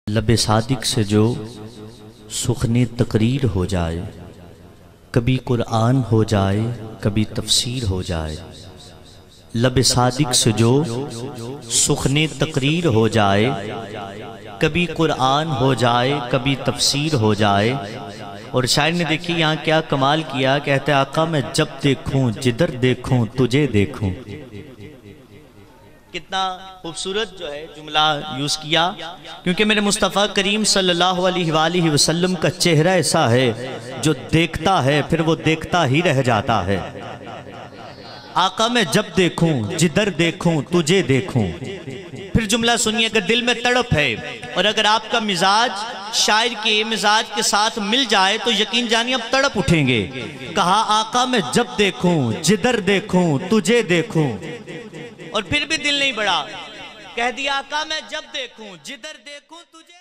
लबे सादिक से जो सुखने तकरीर हो जाए, कभी कुरान हो जाए कभी तफसीर हो जाए। लबे सादिक से जो सुखने तकरीर हो जाए, कभी कुरान हो जाए कभी तफसीर हो जाए। और शायर ने देखिए यहाँ क्या कमाल किया, कहते आका मैं जब देखूं जिधर देखूं तुझे देखूं। कितना खूबसूरत जो है जुमला यूज किया, क्योंकि मेरे मुस्तफ़ा करीम सल्लल्लाहु अलैहि वसल्लम का चेहरा ऐसा है जो देखता है फिर वो देखता ही रह जाता है। आका मैं जब देखूं जिधर देखूं तुझे देखूं। फिर जुमला सुनिए, अगर दिल में तड़प है और अगर आपका मिजाज शायर के मिजाज के साथ मिल जाए तो यकीन जानिए अब तड़प उठेंगे। कहा आका मैं जब देखूं जिधर देखूं तुझे देखूं, और फिर भी दिल नहीं बढ़ा, कह दिया आका मैं जब देखूं जिधर देखूं तुझे